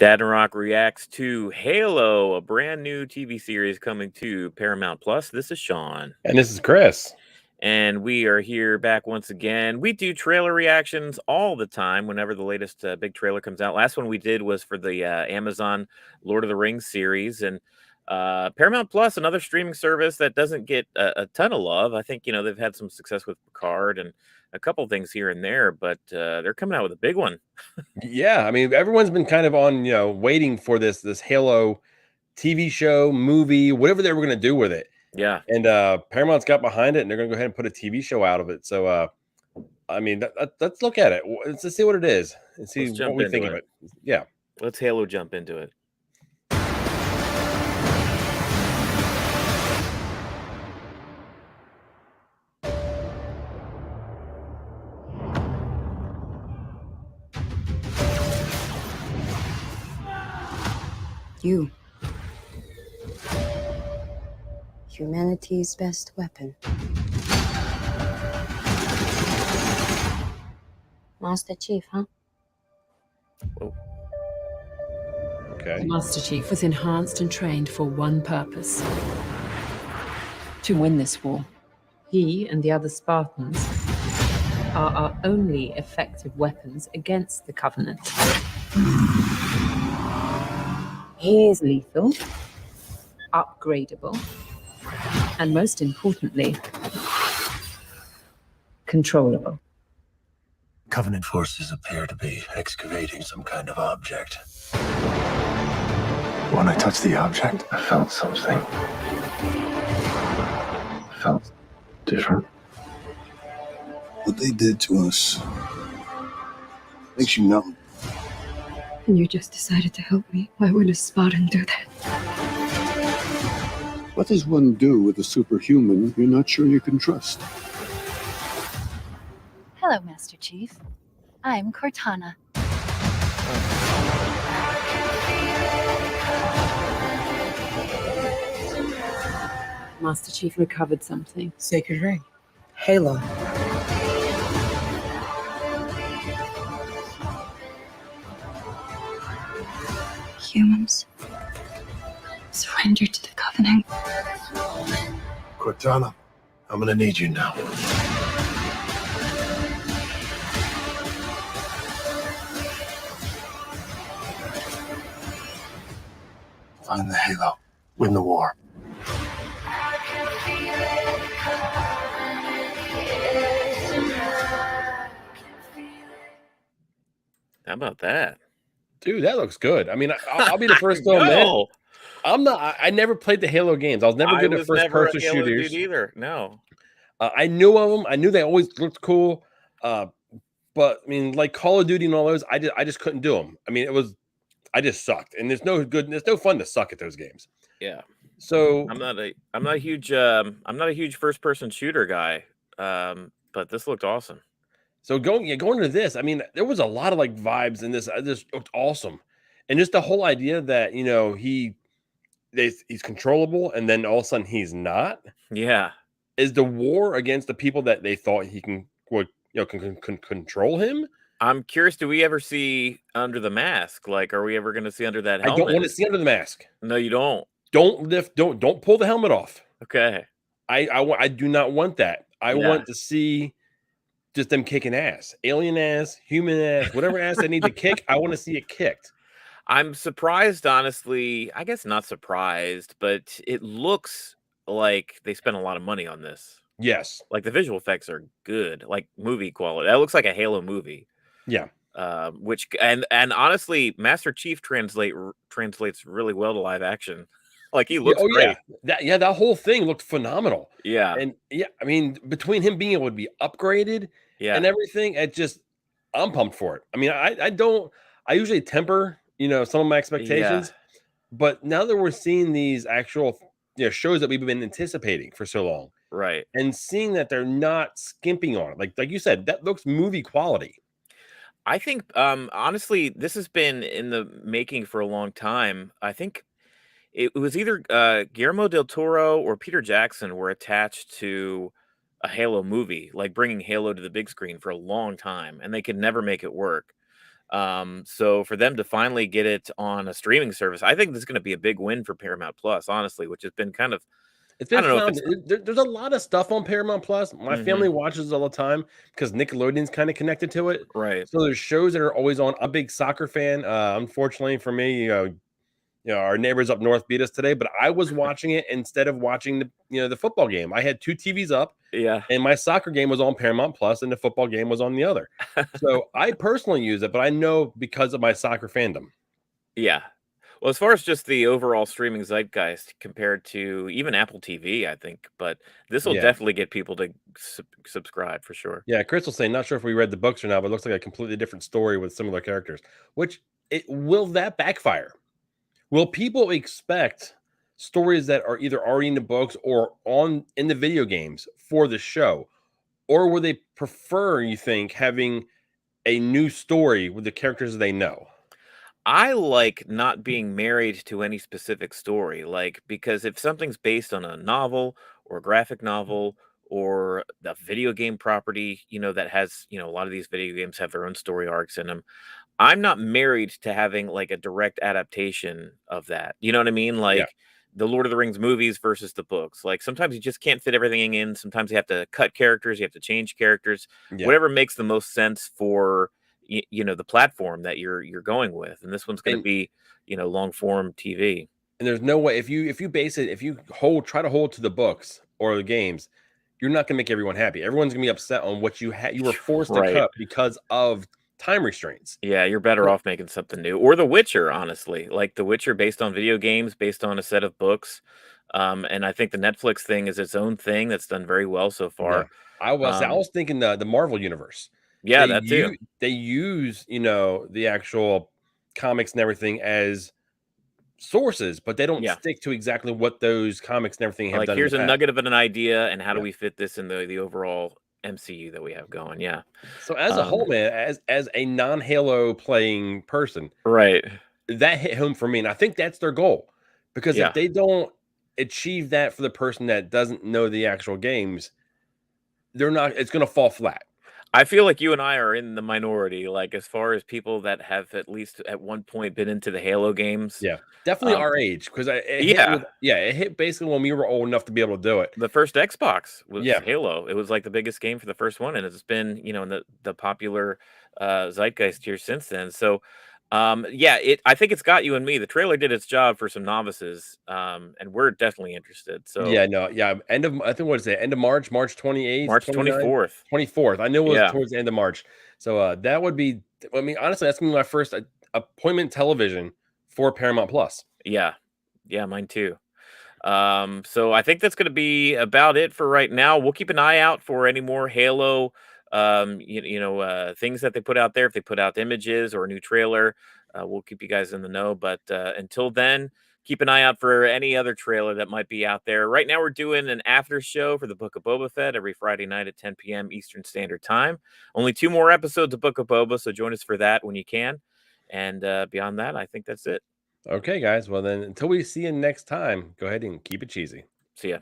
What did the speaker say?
Dadnarok reacts to Halo, a brand new TV series coming to Paramount Plus. This is Sean, And this is Chris. and we are here back once again. We do trailer reactions all the time whenever the latest big trailer comes out. Last one we did was for the Amazon Lord of the Rings series, and Paramount Plus, another streaming service that doesn't get a ton of love. I think they've had some success with Picard and a couple things here and there, but they're coming out with a big one. Yeah, I mean, everyone's been kind of on, waiting for this Halo TV show, movie, whatever they were going to do with it. Yeah. And Paramount's got behind it, and they're going to go ahead and put a TV show out of it. So, I mean, let's look at it. Let's see what it is and see Let's what jump we into think of it. it. Yeah. Let's Halo jump into it. You. Humanity's best weapon. Master Chief, huh? Okay. The Master Chief was enhanced and trained for one purpose: to win this war. He and the other Spartans are our only effective weapons against the Covenant. He is lethal, upgradable, and most importantly, controllable. Covenant forces appear to be excavating some kind of object. When I touched the object, I felt something. I felt different. What they did to us makes you numb. And you just decided to help me. Why would a Spartan do that? What does one do with a superhuman you're not sure you can trust? Hello, Master Chief. I'm Cortana. Master Chief recovered something. Sacred ring. Halo. Humans. Surrender to the Covenant. Cortana, I'm gonna need you now. Find the Halo. Win the war. How about that? Dude, that looks good. I mean, I'll be the first to admit, I never played the Halo games. I was never good at first-person shooters either. No. I knew of them. I knew they always looked cool. But I mean, like Call of Duty and all those, I just couldn't do them. I mean, I just sucked, and there's no fun to suck at those games. Yeah. So I'm not a huge first-person shooter guy. But this looked awesome. So going to this, I mean, there was a lot of like vibes in this. This looked awesome, and just the whole idea that he's controllable, and then all of a sudden he's not. Yeah, is the war against the people that they thought he can control him. I'm curious. Do we ever see under the mask? Like, are we ever going to see under that helmet? I don't want to see under the mask. No, you don't. Don't lift. Don't pull the helmet off. Okay. I do not want that. I want to see just them kicking ass, alien ass, human ass, whatever ass they need to kick. I want to see it kicked. I'm surprised, honestly. I guess not surprised, but it looks like they spent a lot of money on this. Yes. Like the visual effects are good, like movie quality. That looks like a Halo movie. Yeah. Which and honestly, Master Chief translates really well to live action. Like he looks great. Yeah. That whole thing looked phenomenal. Yeah. And yeah, I mean, between him being able to be upgraded and everything, I'm pumped for it. I mean, I usually temper, some of my expectations, but now that we're seeing these actual shows that we've been anticipating for so long, right, and seeing that they're not skimping on it, like you said, that looks movie quality. I think honestly, this has been in the making for a long time. I think it was either Guillermo del Toro or Peter Jackson were attached to a Halo movie, like bringing Halo to the big screen for a long time, and they could never make it work. So for them to finally get it on a streaming service, I think this is going to be a big win for Paramount Plus, honestly, which has been kind of, It's I been don't know if found. it's There's a lot of stuff on Paramount Plus. My Mhm. family watches all the time because Nickelodeon's kind of connected to it. Right. So there's shows that are always on. I'm a big soccer fan. Unfortunately for me, our neighbors up north beat us today, but I was watching it instead of watching the football game. I had two TVs up, Yeah. and my soccer game was on Paramount Plus, and the football game was on the other. So I personally use it, but I know because of my soccer fandom. Yeah. Well, as far as just the overall streaming zeitgeist compared to even Apple TV, I think, but this will Yeah. definitely get people to subscribe for sure. Yeah, Chris was saying, not sure if we read the books or not, but it looks like a completely different story with similar characters. Which will that backfire? Will people expect stories that are either already in the books or in the video games for the show? Or will they prefer, you think, having a new story with the characters they know? I like not being married to any specific story, like because if something's based on a novel or a graphic novel or a video game property, that has, a lot of these video games have their own story arcs in them. I'm not married to having like a direct adaptation of that. You know what I mean? Yeah. Like the Lord of the Rings movies versus the books. Like sometimes you just can't fit everything in. Sometimes you have to cut characters, you have to change characters, Yeah. whatever makes the most sense for the platform that you're going with. And this one's going to And be, long form TV. and there's no way if you base it, if you try to hold to the books or the games, you're not gonna make everyone happy. Everyone's gonna be upset on what you were forced to Right. cut because of time restraints. Yeah, you're better off making something new. Or The Witcher, honestly. Like The Witcher based on video games, based on a set of books. And I think the Netflix thing is its own thing that's done very well so Yeah. far. I was thinking the Marvel universe. Yeah, that too. They use, the actual comics and everything as sources, but they don't Yeah. stick to exactly what those comics and everything have Like done in here's the a past. nugget of an idea, and how do Yeah. we fit this in the overall MCU that we have going? Yeah. So as a whole, man, as a non-Halo playing person, Right. that hit home for me, and I think that's their goal. Because Yeah. if they don't achieve that for the person that doesn't know the actual games, it's gonna fall flat. I feel like you and I are in the minority, like as far as people that have at least at one point been into the Halo games. Yeah, definitely Um, our age, because Yeah. it hit basically when we were old enough to be able to do it. The first Xbox was Yeah. Halo. It was like the biggest game for the first one, and it's been, in the popular zeitgeist here since then. So, yeah, I think it's got you and me. The trailer did its job for some novices, and we're definitely interested. So, Yeah, no, yeah, I think what is it? End of March, March 28th, March 29th? 24th. 24th. I knew it was Yeah. towards the end of March. So that would be, I mean, honestly, that's gonna be my first appointment television for Paramount Plus. Yeah. Yeah, mine too. So I think that's going to be about it for right now. We'll keep an eye out for any more Halo, things that they put out there. If they put out images or a new trailer, we'll keep you guys in the know. But until then, keep an eye out for any other trailer that might be out there. Right now, we're doing an after show for the Book of Boba Fett every Friday night at 10 p.m. Eastern Standard Time. Only 2 more episodes of Book of Boba, so join us for that when you can. And beyond that, I think that's it. Okay, guys. Well, then until we see you next time, go ahead and keep it cheesy. See ya.